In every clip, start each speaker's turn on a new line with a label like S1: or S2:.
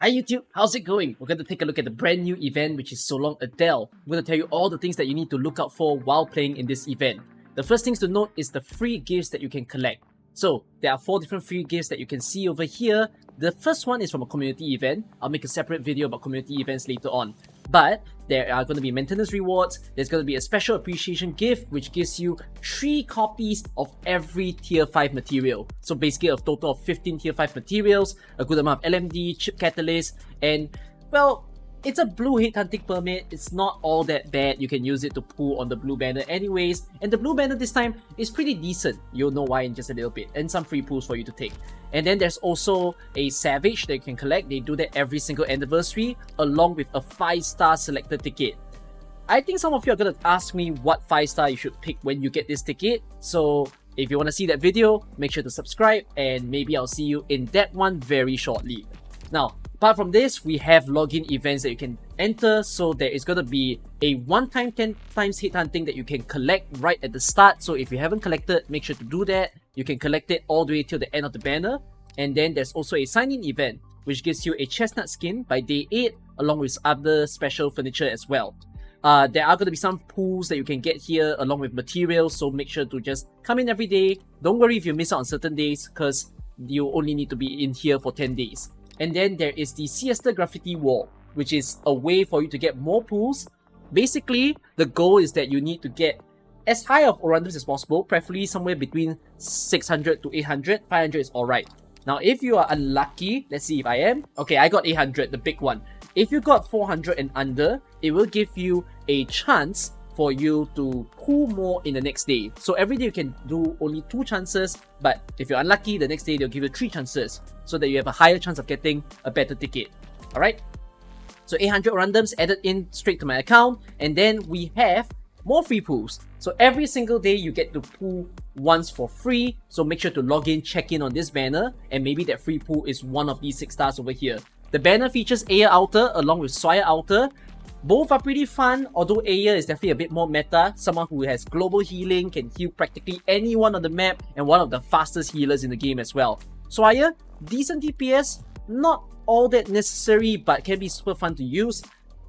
S1: Hi YouTube, how's it going? We're going to take a look at the brand new event which is So Long Adele. We're going to tell you all the things that you need to look out for while playing in this event. The first things to note is the free gifts that you can collect. So there are 4 different free gifts that you can see over here. The first one is from a community event. I'll make a separate video about community events later on. But there are going to be maintenance rewards. There's going to be a special appreciation gift which gives you 3 copies of every tier 5 material. So basically a total of 15 tier 5 materials, a good amount of LMD, chip catalyst, and well, it's a blue headhunting permit. It's not all that bad. You can use it to pull on the blue banner anyways. And the blue banner this time is pretty decent. You'll know why in just a little bit. And some free pulls for you to take. And then there's also a Savage that you can collect. They do that every single anniversary along with a 5-star selector ticket. I think some of you are going to ask me what 5-star you should pick when you get this ticket. So if you want to see that video, make sure to subscribe and maybe I'll see you in that one very shortly. Now, apart from this, we have login events that you can enter. So there is going to be a one-time 10 times hit hunting that you can collect right at the start. So if you haven't collected, make sure to do that. You can collect it all the way till the end of the banner. And then there's also a sign-in event, which gives you a chestnut skin by day 8, along with other special furniture as well. There are going to be some pools that you can get here along with materials. So make sure to just come in every day. Don't worry if you miss out on certain days because you only need to be in here for 10 days. And then there is the Siesta Graffiti Wall, which is a way for you to get more pools. Basically, the goal is that you need to get as high of Orundums as possible, preferably somewhere between 600 to 800. 500 is alright. Now, if you are unlucky, let's see if I am. Okay, I got 800, the big one. If you got 400 and under, it will give you a chance for you to pull more in the next day. So every day you can do only 2 chances, but if you're unlucky, the next day they'll give you 3 chances so that you have a higher chance of getting a better ticket. Alright? So 800 randoms added in straight to my account, and then we have more free pools. So every single day you get to pool once for free, so make sure to log in, check in on this banner, and maybe that free pool is one of these 6 stars over here. The banner features Aya Outer along with Swire Outer. Both are pretty fun, although Aya is definitely a bit more meta. Someone who has global healing, can heal practically anyone on the map, and one of the fastest healers in the game as well. Swire, decent DPS, not all that necessary, but can be super fun to use.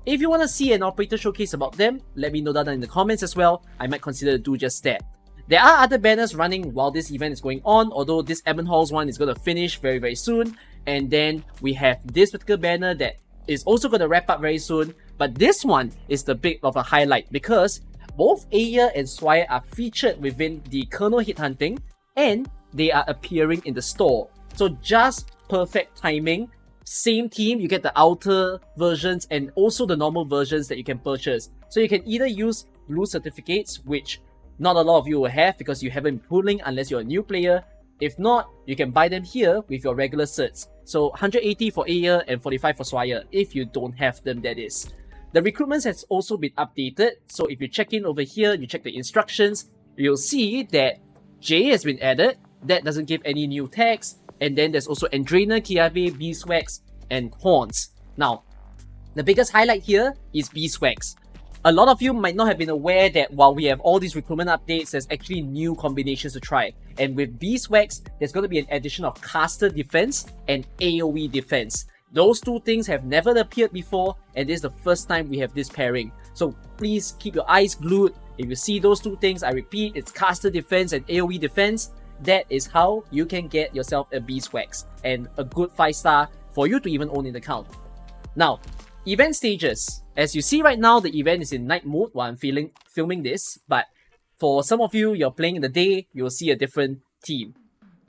S1: If you want to see an operator showcase about them, let me know down in the comments as well. I might consider to do just that. There are other banners running while this event is going on, although this Ebon Halls one is going to finish very soon. And then we have this particular banner that is also going to wrap up very soon. But this one is the big of a highlight because both Aya and Swire are featured within the Kernel Hit Hunting and they are appearing in the store. So just perfect timing. Same team, you get the outer versions and also the normal versions that you can purchase. So you can either use blue certificates, which not a lot of you will have because you haven't been pulling unless you're a new player. If not, you can buy them here with your regular certs. So 180 for Aya and 45 for Swire if you don't have them, that is. The recruitment has also been updated, so if you check in over here, you check the instructions, you'll see that J has been added. That doesn't give any new tags. And then there's also Andrana, Kiave, Beeswax, and Horns. Now, the biggest highlight here is Beeswax. A lot of you might not have been aware that while we have all these recruitment updates, there's actually new combinations to try. And with Beeswax, there's going to be an addition of Caster Defense and AoE Defense. Those 2 things have never appeared before, and this is the first time we have this pairing. So please keep your eyes glued. If you see those 2 things, I repeat, it's Caster Defense and AoE Defense. That is how you can get yourself a Beeswax and a good 5-star for you to even own in the account. Now, event stages. As you see right now, the event is in night mode while I'm filming this, but for some of you, you're playing in the day, you'll see a different team.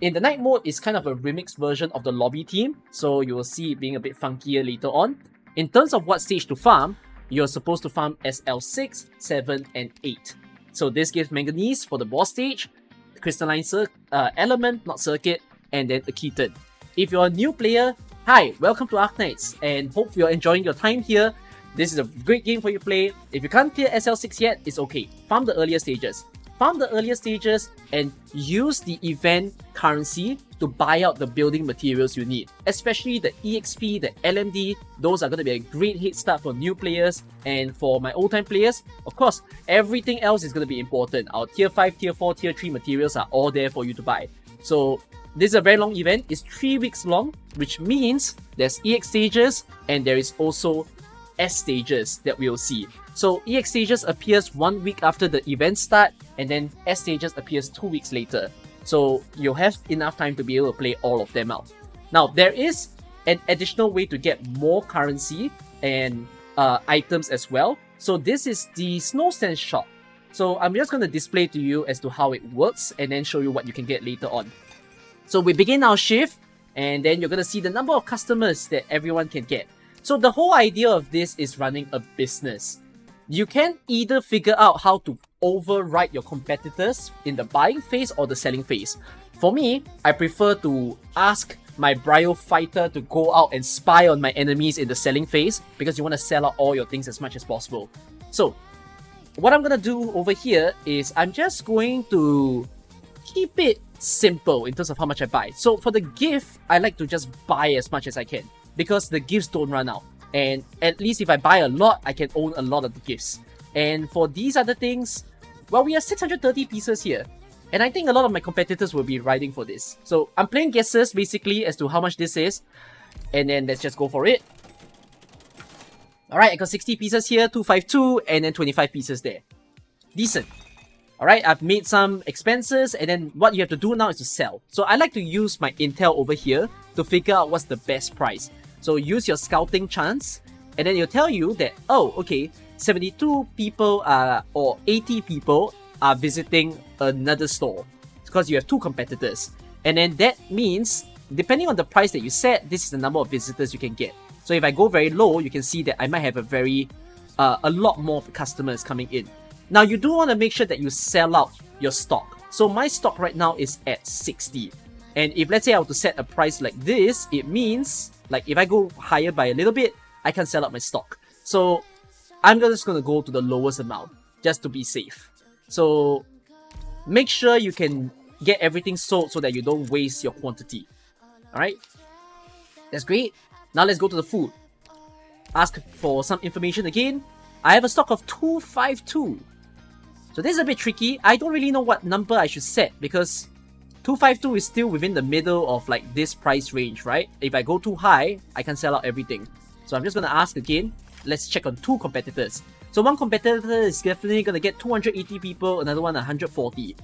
S1: In the night mode, it's kind of a remixed version of the lobby team, so you will see it being a bit funkier later on. In terms of what stage to farm, you're supposed to farm SL6, 7, and 8. So this gives Manganese for the boss stage, Crystalline Element, not Circuit, and then a Keaton. If you're a new player, hi, welcome to Arknights, and hope you're enjoying your time here. This is a great game for you to play. If you can't clear SL6 yet, it's okay. Farm the earlier stages. Farm the earlier stages and use the event currency to buy out the building materials you need. Especially the EXP, the LMD, those are going to be a great head start for new players. And for my old time players, of course, everything else is going to be important. Our tier 5, tier 4, tier 3 materials are all there for you to buy. So this is a very long event. It's 3 weeks long, which means there's EX stages and there is also S stages that we'll see. So EX stages appears 1 week after the event start, and then S stages appears 2 weeks later. So you'll have enough time to be able to play all of them out. Now, there is an additional way to get more currency and items as well. So this is the Snow Stand shop. So I'm just going to display to you as to how it works and then show you what you can get later on. So we begin our shift, and then you're going to see the number of customers that everyone can get. So the whole idea of this is running a business. You can either figure out how to override your competitors in the buying phase or the selling phase. For me, I prefer to ask my Brio Fighter to go out and spy on my enemies in the selling phase, because you want to sell out all your things as much as possible. So what I'm going to do over here is I'm just going to keep it simple in terms of how much I buy. So for the gift, I like to just buy as much as I can, because the gifts don't run out. And at least if I buy a lot, I can own a lot of the gifts. And for these other things, well, we have 630 pieces here. And I think a lot of my competitors will be riding for this. So I'm playing guesses basically as to how much this is. And then let's just go for it. Alright, I got 60 pieces here, 252, and then 25 pieces there. Decent. Alright, I've made some expenses, and then what you have to do now is to sell. So I like to use my intel over here to figure out what's the best price. So use your scouting chance, and then it'll tell you that, oh, okay, 72 people or 80 people are visiting another store, because you have 2 competitors. And then that means, depending on the price that you set, this is the number of visitors you can get. So if I go very low, you can see that I might have a lot more customers coming in. Now, you do want to make sure that you sell out your stock. So my stock right now is at 60. And if let's say I were to set a price like this, it means, like if I go higher by a little bit, I can sell out my stock. So I'm just going to go to the lowest amount, just to be safe. So make sure you can get everything sold so that you don't waste your quantity. Alright? That's great. Now let's go to the food. Ask for some information again. I have a stock of 252. So this is a bit tricky. I don't really know what number I should set, because 252 is still within the middle of like this price range, right? If I go too high, I can sell out everything. So I'm just going to ask again. Let's check on 2 competitors. So one competitor is definitely going to get 280 people, another one 140.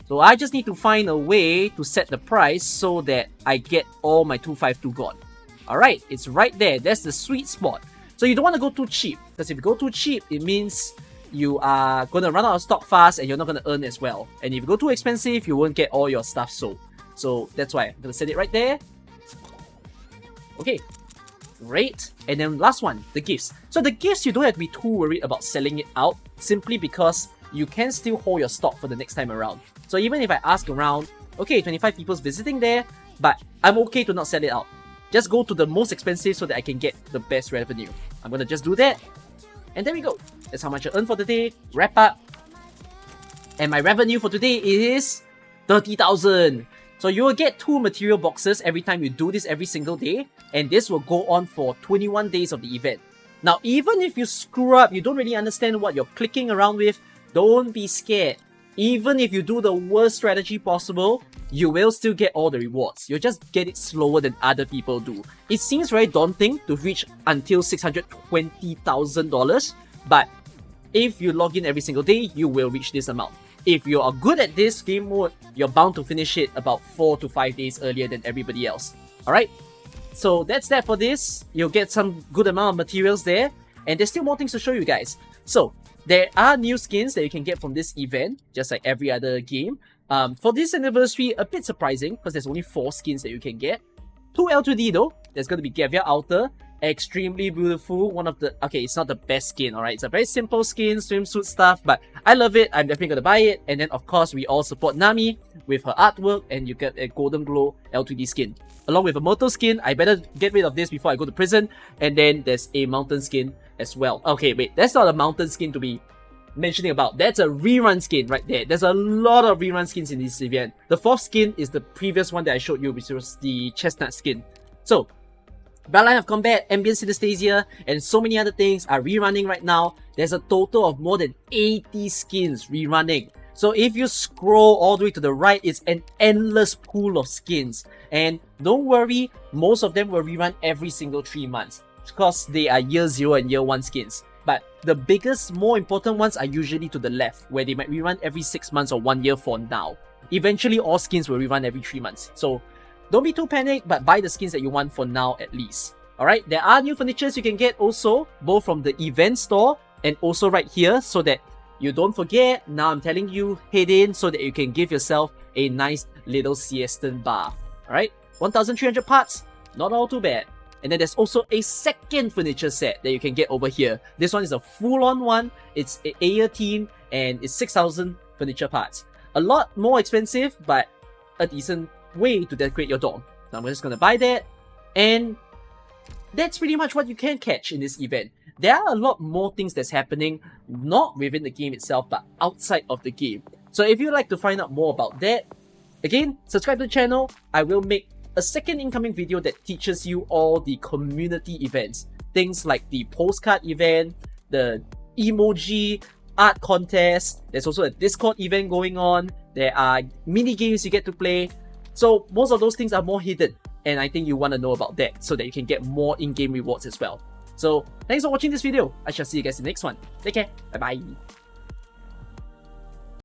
S1: So I just need to find a way to set the price so that I get all my 252 gone. Alright, it's right there. That's the sweet spot. So you don't want to go too cheap, because if you go too cheap, it means you are going to run out of stock fast and you're not going to earn as well. And if you go too expensive, you won't get all your stuff sold. So that's why I'm going to set it right there. Okay, great. And then last one, the gifts. So the gifts, you don't have to be too worried about selling it out, simply because you can still hold your stock for the next time around. So even if I ask around, okay, 25 people's visiting there, but I'm okay to not sell it out. Just go to the most expensive so that I can get the best revenue. I'm going to just do that. And there we go. That's how much I earned for the day. Wrap up. And my revenue for today is 30,000. So you will get 2 material boxes every time you do this every single day. And this will go on for 21 days of the event. Now, even if you screw up, you don't really understand what you're clicking around with, don't be scared. Even if you do the worst strategy possible, you will still get all the rewards. You'll just get it slower than other people do. It seems very daunting to reach until $620,000, but if you log in every single day, you will reach this amount. If you are good at this game mode, you're bound to finish it about 4 to 5 days earlier than everybody else. Alright? So that's that for this. You'll get some good amount of materials there, and there's still more things to show you guys. So there are new skins that you can get from this event, just like every other game. For this anniversary, a bit surprising, because there's only 4 skins that you can get. 2 L2D though. There's going to be Gavia Outer. Extremely beautiful. One of the... Okay, it's not the best skin, alright? It's a very simple skin, swimsuit stuff, but I love it. I'm definitely going to buy it. And then, of course, we all support Nami with her artwork, and you get a Golden Glow L2D skin. Along with a Moto skin, I better get rid of this before I go to prison. And then there's a Mountain skin as well. Okay, wait, that's not a Mountain skin to be mentioning about. That's a rerun skin right there. There's a lot of rerun skins in this event. The 4th skin is the previous one that I showed you, which was the Chestnut skin. So, Bloodline of Combat, Ambient Synesthesia, and so many other things are rerunning right now. There's a total of more than 80 skins rerunning. So if you scroll all the way to the right, it's an endless pool of skins. And don't worry, most of them will rerun every single 3 months because they are year 0 and year 1 skins. But the biggest, more important ones are usually to the left, where they might rerun every 6 months or 1 year for now. Eventually, all skins will rerun every 3 months. So don't be too panicked, but buy the skins that you want for now at least. Alright, there are new furnitures you can get also, both from the event store and also right here, so that you don't forget. Now I'm telling you, head in so that you can give yourself a nice little siesta bar. Alright, 1,300 parts, not all too bad. And then there's also a second furniture set that you can get over here. This one is a full-on one. It's an Ayer theme and it's 6,000 furniture parts. A lot more expensive, but a decent way to decorate your dorm. So I'm just gonna buy that, and that's pretty much what you can catch in this event. There are a lot more things that's happening, not within the game itself, but outside of the game. So if you'd like to find out more about that, again, subscribe to the channel. I will make a second incoming video that teaches you all the community events. Things like the postcard event, the emoji art contest. There's also a Discord event going on. There are mini games you get to play. So most of those things are more hidden, and I think you want to know about that so that you can get more in-game rewards as well. So thanks for watching this video. I shall see you guys in the next one. Take care. Bye bye.